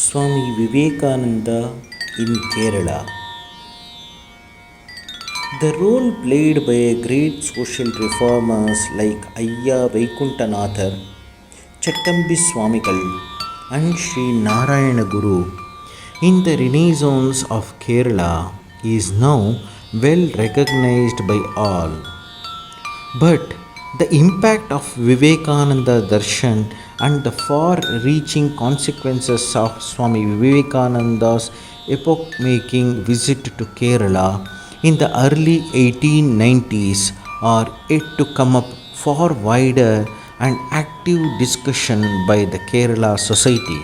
Swami Vivekananda in Kerala. The role played by great social reformers like Ayya Vaikunthanathar, Chattambi Swamikal, and Sri Narayana Guru in the Renaissance of Kerala is now well recognized by all. But the impact of Vivekananda Darshan and the far reaching consequences of Swami Vivekananda's epoch making visit to Kerala in the early 1890s are yet to come up for wider and active discussion by the Kerala society.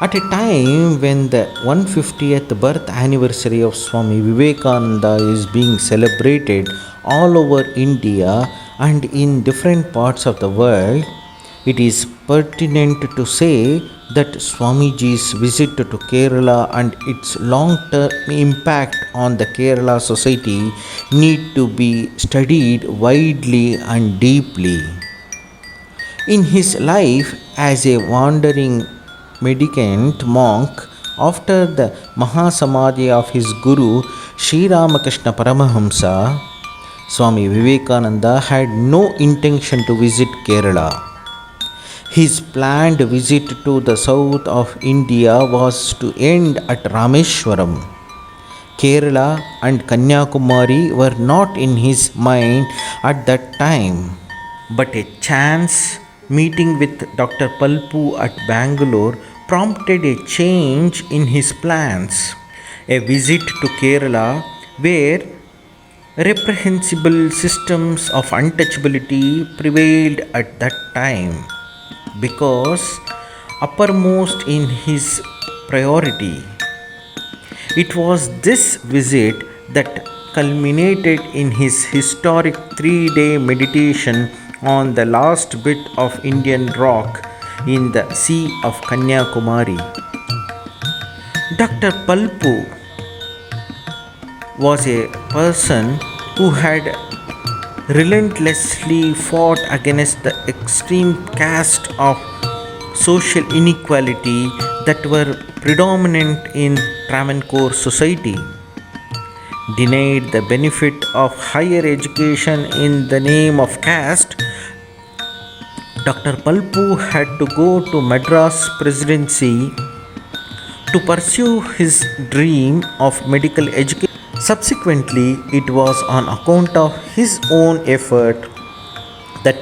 At a time when the 150th birth anniversary of Swami Vivekananda is being celebrated all over India and in different parts of the world, it is pertinent to say that Swamiji's visit to Kerala and its long-term impact on the Kerala society need to be studied widely and deeply. In his life as a wandering mendicant monk, after the Mahasamadhi of his Guru Sri Ramakrishna Paramahamsa, Swami Vivekananda had no intention to visit Kerala. His planned visit to the south of India was to end at Rameshwaram. Kerala and Kanyakumari were not in his mind at that time, but a chance meeting with Dr. Palpu at Bangalore prompted a change in his plans. A visit to Kerala where reprehensible systems of untouchability prevailed at that time, because uppermost in his priority. It was this visit that culminated in his historic 3-day meditation on the last bit of Indian rock in the Sea of Kanyakumari. Dr. Palpu was a person who had relentlessly fought against the extreme caste of social inequality that were predominant in Travancore society, denied the benefit of higher education in the name of caste. Dr. Palpu had to go to Madras Presidency to pursue his dream of medical education. Subsequently, it was on account of his own effort that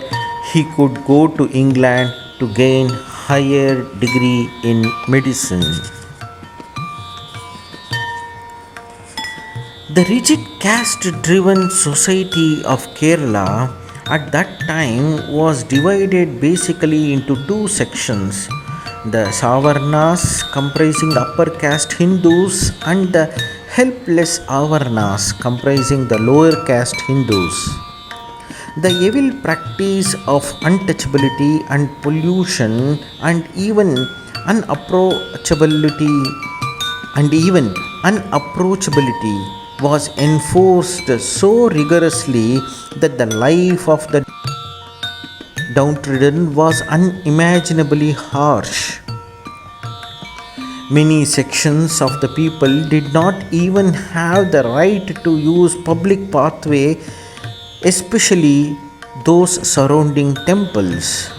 he could go to England to gain higher degree in medicine. The rigid caste-driven society of Kerala at that time was divided basically into two sections: the Savarnas, comprising the upper caste Hindus, and the helpless Avarnas, comprising the lower caste Hindus. The evil practice of untouchability and pollution and even unapproachability was enforced so rigorously that the life of the downtrodden was unimaginably harsh. Many sections of the people did not even have the right to use public pathway, especially those surrounding temples.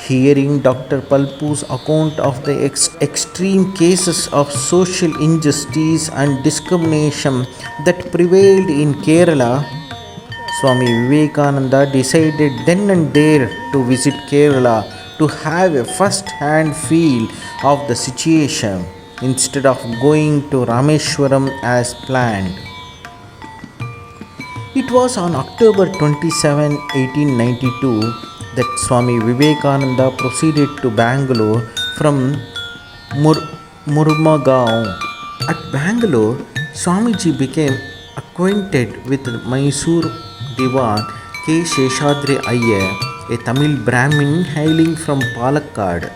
Hearing Dr. Palpu's account of the extreme cases of social injustice and discrimination that prevailed in Kerala, Swami Vivekananda decided then and there to visit Kerala to have a first-hand feel of the situation instead of going to Rameshwaram as planned. It was on October 27, 1892 that Swami Vivekananda proceeded to Bangalore from Murmagaon. At Bangalore, Swamiji became acquainted with Mysore Diwan K. Sheshadri Iyer, a Tamil Brahmin hailing from Palakkad.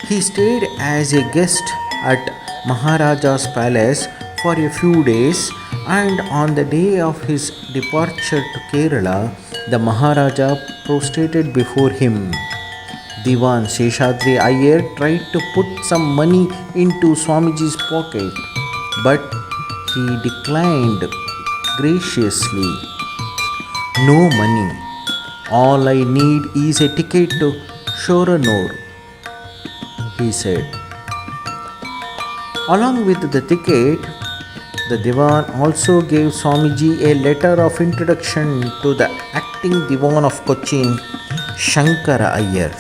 He stayed as a guest at Maharaja's palace for a few days, and on the day of his departure to Kerala, the Maharaja prostrated before him. Diwan Seshadri Iyer tried to put some money into Swamiji's pocket, but he declined graciously. No money. All I need is a ticket to Shoranur, he said. Along with the ticket, the Diwan also gave Swamiji a letter of introduction to the acting Diwan of Cochin, Shankara Iyer.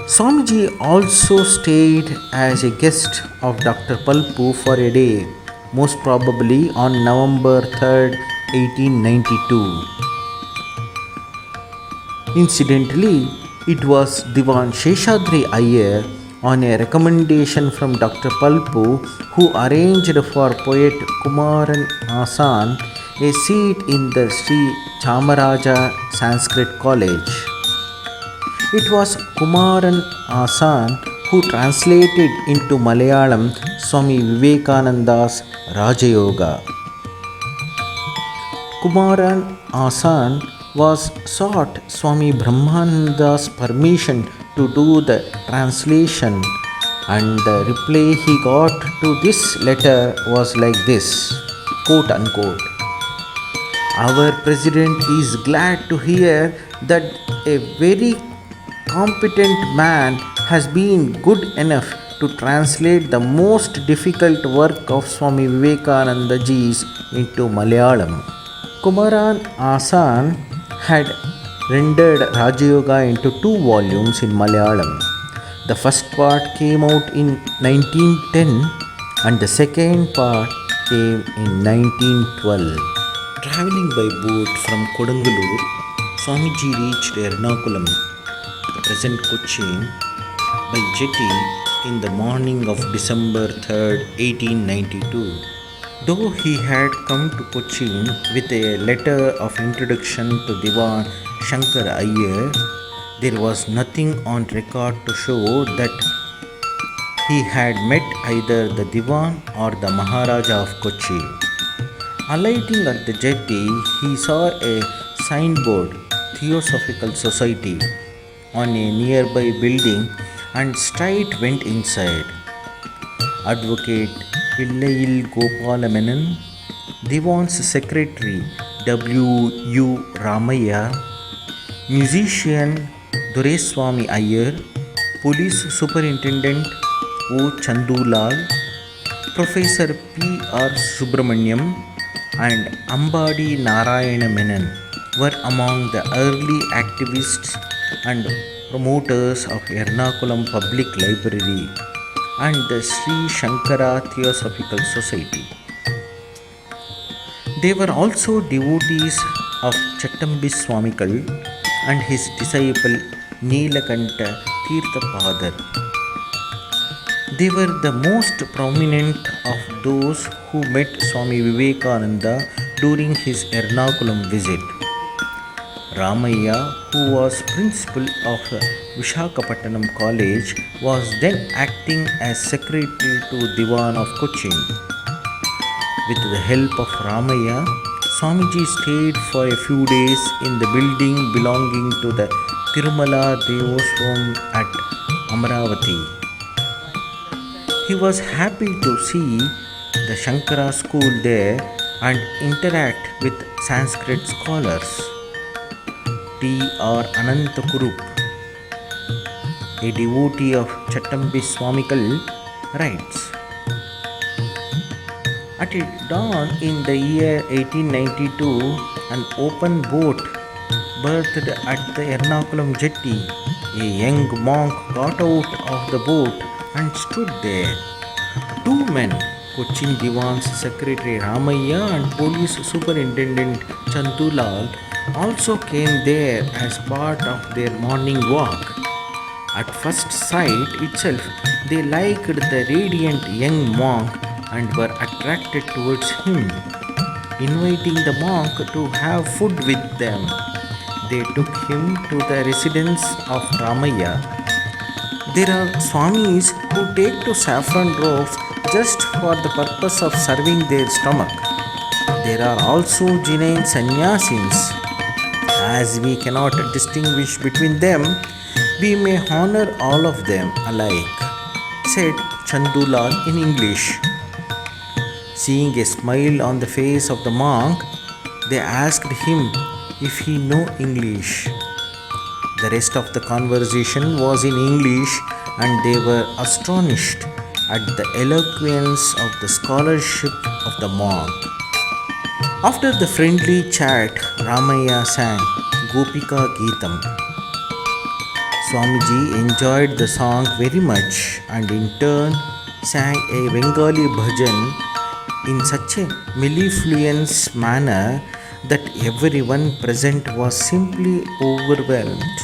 Swamiji also stayed as a guest of Dr. Palpu for a day, most probably on November 3rd, 1892. Incidentally, it was Diwan Seshadri Iyer, on a recommendation from Dr. Palpu, who arranged for poet Kumaran Asan a seat in the Sri Chamaraja Sanskrit College. It was Kumaran Asan who translated into Malayalam Swami Vivekananda's Raja Yoga. Kumaran Asan was sought Swami Brahmananda's permission to do the translation, and the reply he got to this letter was like this, quote unquote: "Our president is glad to hear that a very competent man has been good enough to translate the most difficult work of Swami Vivekananda Ji's into Malayalam." Kumaran Asan had rendered Raja Yoga into 2 volumes in Malayalam. The first part came out in 1910 and the second part came in 1912. Travelling by boat from Kodungalur, Swamiji reached Ernakulam, the present Cochin, by jetty in the morning of December 3rd, 1892. Though he had come to Cochin with a letter of introduction to Diwan Shankara Iyer, there was nothing on record to show that he had met either the Diwan or the Maharaja of Kochi. Alighting at the jetty, he saw a signboard, Theosophical Society, on a nearby building and straight went inside. Advocate Pillayil Gopala Menon, Diwan's secretary W.U. Ramaya, musician Dureswami Iyer, police superintendent O. Chandulal, Professor P.R. Subramaniam and Ambadi Narayana Menon were among the early activists and promoters of Ernakulam Public Library and the Sri Shankara Theosophical Society. They were also devotees of Chattambi Swamikal and his disciple Neelakanta Tirthapadar. They were the most prominent of those who met Swami Vivekananda during his Ernakulam visit. Ramaya, who was principal of Vishakhapatnam College, was then acting as secretary to Diwan of Cochin. With the help of Ramaya, Swamiji stayed for a few days in the building belonging to the Tirumala Devoswam at Amaravati. He was happy to see the Shankara school there and interact with Sanskrit scholars. T.R. Anantakurup, a devotee of Chattambi Swamikal, writes, "At dawn in the year 1892, an open boat berthed at the Ernakulam jetty. A young monk got out of the boat and stood there. 2 men, Cochin Diwan's secretary Ramaya and police superintendent Chandulal, also came there as part of their morning walk. At first sight itself, they liked the radiant young monk and were attracted towards him. Inviting the monk to have food with them, they took him to the residence of Ramaya. There are Swamis who take to saffron groves just for the purpose of serving their stomach. There are also Jain sannyasins, As we cannot distinguish between them, we may honor all of them alike, said Chandulal in English. Seeing a smile on the face of the monk, they asked him if he knew English. The rest of the conversation was in English, and they were astonished at the eloquence of the scholarship of the monk. After the friendly chat, Ramaya sang Gopika Geetam. Swamiji enjoyed the song very much and in turn sang a Bengali bhajan in such a mellifluous manner that everyone present was simply overwhelmed.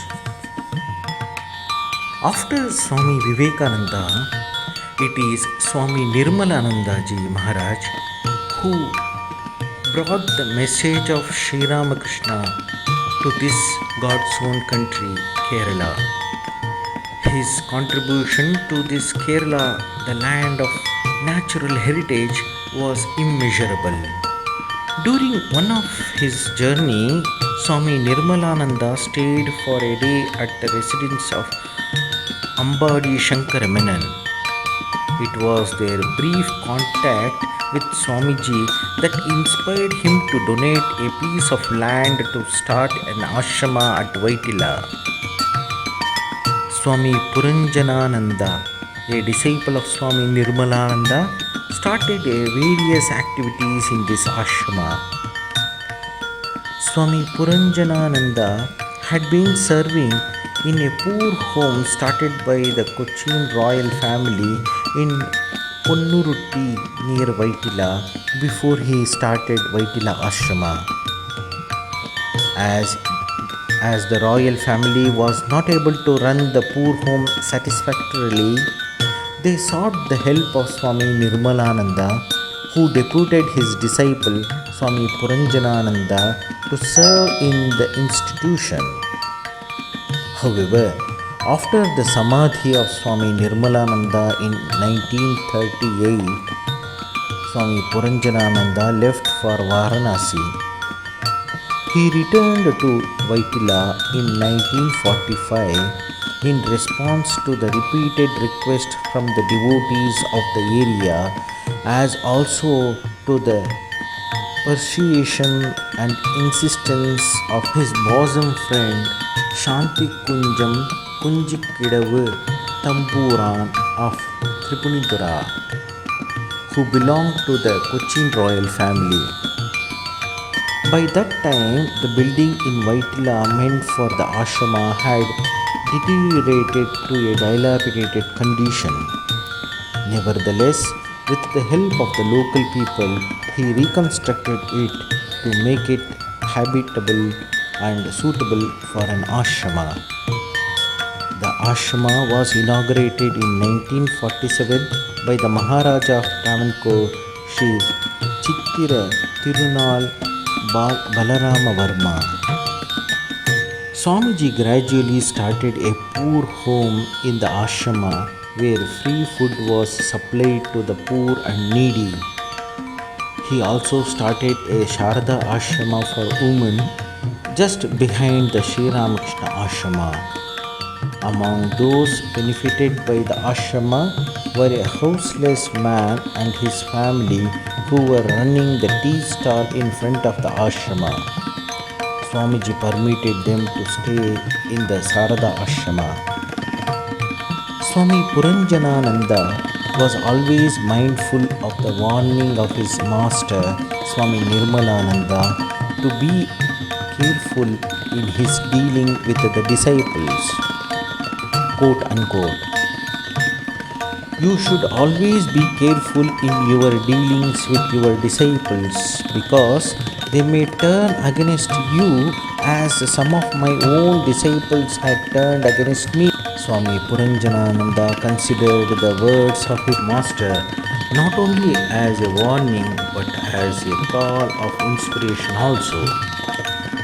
After Swami Vivekananda, it is Swami Nirmalananda ji Maharaj who brought the message of Sri Ramakrishna to this God's own country, Kerala. His contribution to this Kerala, the land of natural heritage, was immeasurable. During one of his journey, Swami Nirmalananda stayed for a day at the residence of Ambadi Shankara Menon. It was their brief contact with Swamiji that inspired him to donate a piece of land to start an ashrama at Vyttila. Swami Puranjanananda, a disciple of Swami Nirmalananda, started various activities in this ashrama. Swami Puranjanananda had been serving in a poor home started by the Cochin royal family in Ponnurutti near Vyttila before he started Vyttila Ashrama. As the royal family was not able to run the poor home satisfactorily, they sought the help of Swami Nirmalananda, who deputed his disciple Swami Puranjanananda to serve in the institution. However, after the Samadhi of Swami Nirmalananda in 1938, Swami Puranjanananda left for Varanasi. He returned to Vyttila in 1945 in response to the repeated request from the devotees of the area, as also to the persuasion and insistence of his bosom friend Shanti Kunjam Kunjikidavu Tampuran of Tripunithura, who belonged to the Cochin royal family. By that time, the building in Vyttila meant for the ashrama had deteriorated to a dilapidated condition. Nevertheless, with the help of the local people, he reconstructed it to make it habitable and suitable for an ashrama. The ashrama was inaugurated in 1947 by the Maharaja of Travancore, Sri Chittira Tirunal Balarama Varma. Swamiji gradually started a poor home in the ashrama where free food was supplied to the poor and needy. He also started a Sharada ashrama for women just behind the Sri Ramakrishna ashrama. Among those benefited by the ashrama were a houseless man and his family who were running the tea stall in front of the ashrama. Swamiji permitted them to stay in the Sarada ashrama. Swami Puranjanananda was always mindful of the warning of his master, Swami Nirmalananda, to be careful in his dealing with the disciples. Quote unquote. You should always be careful in your dealings with your disciples because they may turn against you as some of my own disciples had turned against me. Swami Puranjanananda considered the words of his master not only as a warning but as a call of inspiration also.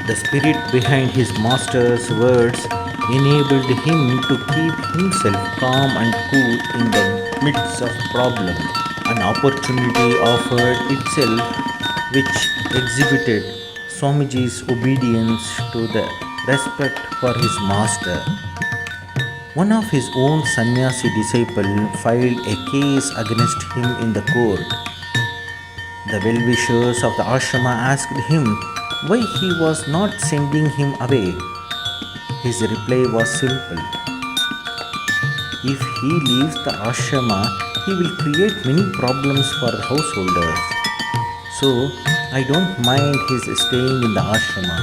The spirit behind his master's words enabled him to keep himself calm and cool in the midst of problems. An opportunity offered itself which exhibited Swamiji's obedience to the respect for his master. One of his own sannyasi disciple filed a case against him in the court. The well-wishers of the ashrama asked him why he was not sending him away. His reply was simple. If he leaves the ashrama, he will create many problems for the householders. So, I don't mind his staying in the ashrama.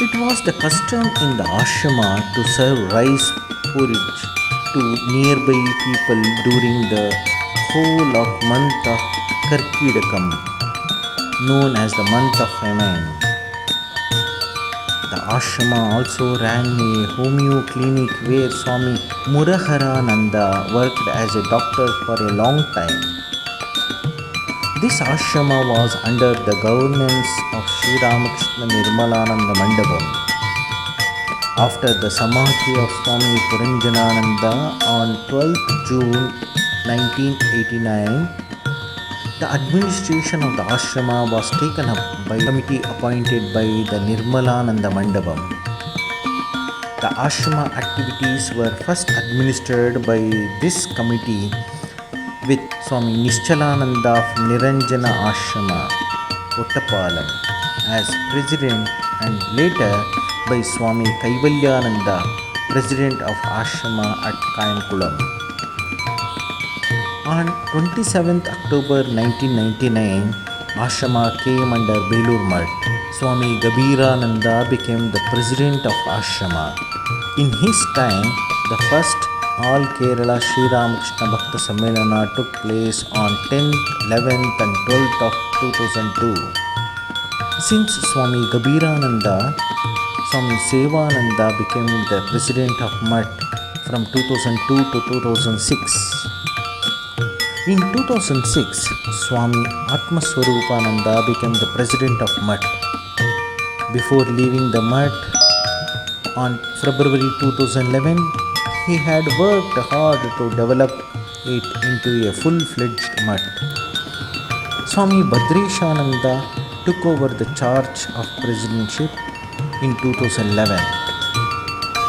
It was the custom in the ashrama to serve rice porridge to nearby people during the whole of month of Karkidakam, known as the month of famine. The ashrama also ran a homeo clinic where Swami Muraharananda worked as a doctor for a long time. This ashrama was under the governance of Sri Ramakrishna Nirmalananda Mandapam. After the Samadhi of Swami Puranjanananda on 12th June 1989, the administration of the ashrama was taken up by a committee appointed by the Nirmalananda Mandapam. The ashrama activities were first administered by this committee with Swami Nischalananda of Niranjana Ashrama, Ottapalam, as president, and later by Swami Kaivalyananda, president of ashrama at Kayankulam. On 27th October 1999, ashrama came under Belur Mutt. Swami Gabirananda became the president of ashrama. In his time, the first All Kerala Sri Ramakrishna Bhakta Sammelana took place on 10th, 11th and 12th of 2002. Since Swami Gabirananda, Swami Sevananda became the president of Mutt from 2002 to 2006. In 2006, Swami Atmaswarupananda became the president of Mutt. Before leaving the Mutt on February 2011, he had worked hard to develop it into a full-fledged Mutt. Swami Bhadreshananda took over the charge of presidentship in 2011.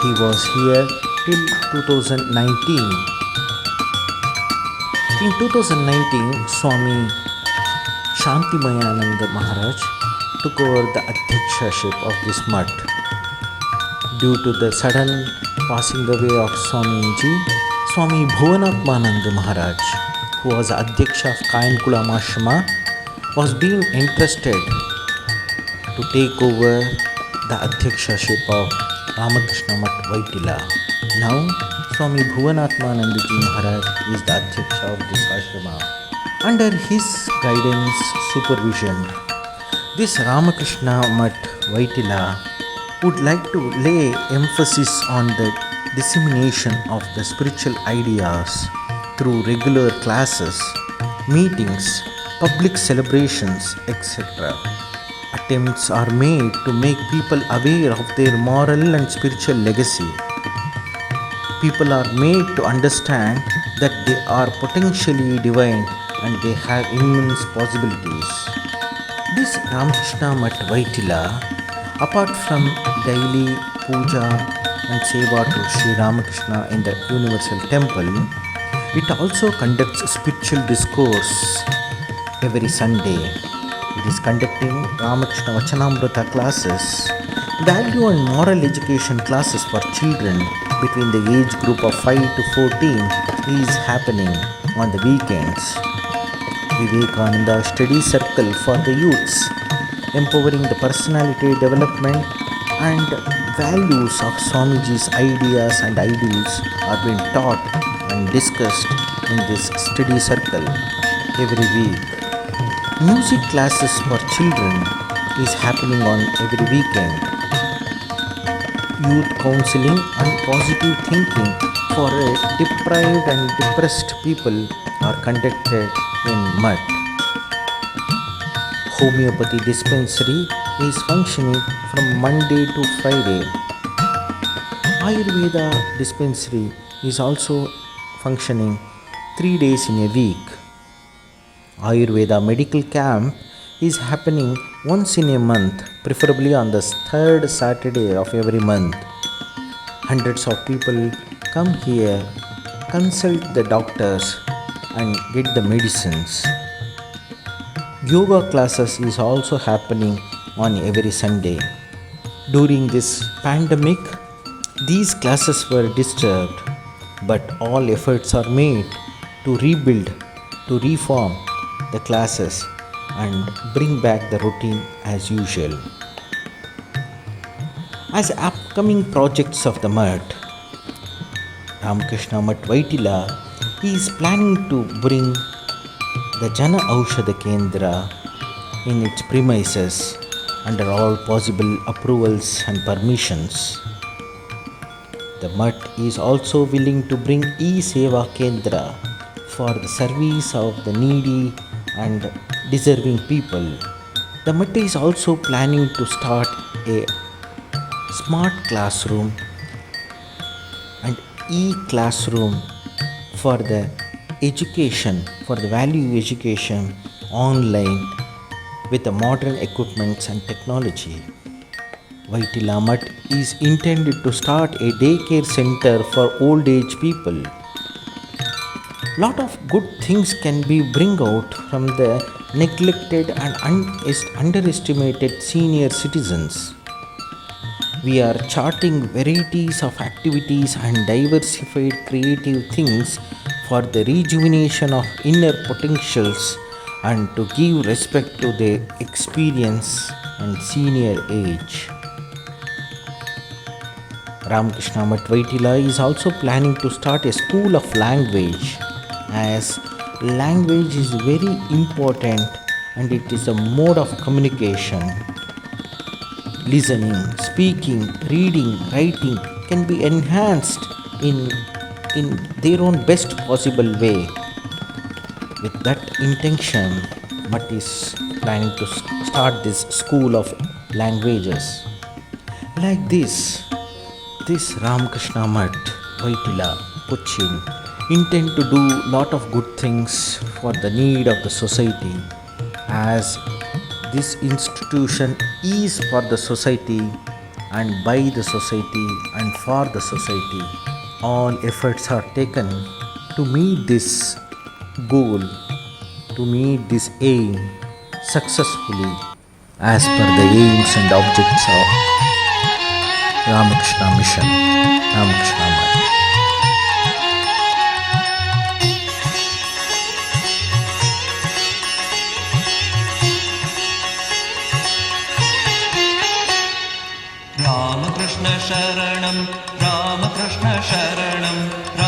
He was here till 2019. In 2019, Swami Shantimayananda Maharaj took over the Adhyakshaship of this Mutt. Due to the sudden passing away of Swamiji, Swami Bhuvanatmananda Maharaj, who was Adhyaksha of Kayankulam Ashrama, was being entrusted to take over the Adhyakshaship of Ramakrishna Movement Vyttila. Now, Swami Bhuvanatmananda Maharaj is the Adhyaksha of this ashrama. Under his guidance, supervision, this Ramakrishna Movement Vyttila would like to lay emphasis on the dissemination of the spiritual ideas through regular classes, meetings, public celebrations, etc. Attempts are made to make people aware of their moral and spiritual legacy. People are made to understand that they are potentially divine and they have immense possibilities. This Ramakrishna Movement Vyttila, apart from daily puja and seva to Sri Ramakrishna in the Universal Temple, it also conducts spiritual discourse every Sunday. It is conducting Ramakrishna Vachanamrita classes, value and moral education classes for children between the age group of 5 to 14 is happening on the weekends. Vivekananda Study Circle for the youths, empowering the personality development and values of Swamiji's ideas and ideals are being taught and discussed in this study circle every week. Music classes for children is happening on every weekend. Youth counseling and positive thinking for deprived and depressed people are conducted in Mutt. Homeopathy dispensary is functioning from Monday to Friday. Ayurveda dispensary is also functioning 3 days in a week. Ayurveda medical camp is happening Once in a month, preferably on the third Saturday of every month, hundreds of people come here, consult the doctors, and get the medicines. Yoga classes is also happening on every Sunday. During this pandemic, these classes were disturbed, but all efforts are made to rebuild, to reform the classes and bring back the routine as usual. As upcoming projects of the Math, Ramakrishna Movement Vyttila is planning to bring the Jana Aushadha Kendra in its premises under all possible approvals and permissions. The Math is also willing to bring E-Seva Kendra for the service of the needy and deserving people. The Math is also planning to start a smart classroom and e-classroom for the education, for the value education online with the modern equipments and technology. Vyttila Math is intended to start a daycare center for old age people. Lot of good things can be bring out from the neglected and underestimated senior citizens. We are charting varieties of activities and diversified creative things for the rejuvenation of inner potentials and to give respect to their experience and senior age. Ramakrishna Movement Vyttila is also planning to start a school of language, as language is very important and it is a mode of communication. Listening, speaking, reading, writing can be enhanced in their own best possible way. With that intention, Math is planning to start this school of languages. Like this Ramakrishna Movement Vyttila Kochi intend to do lot of good things for the need of the society, as this institution is for the society and by the society and for the society. All efforts are taken to meet this goal, to meet this aim successfully as per the aims and objects of Ramakrishna Mission, Ramakrishna Math. Ramakrishna Sharanam, Ramakrishna Sharanam,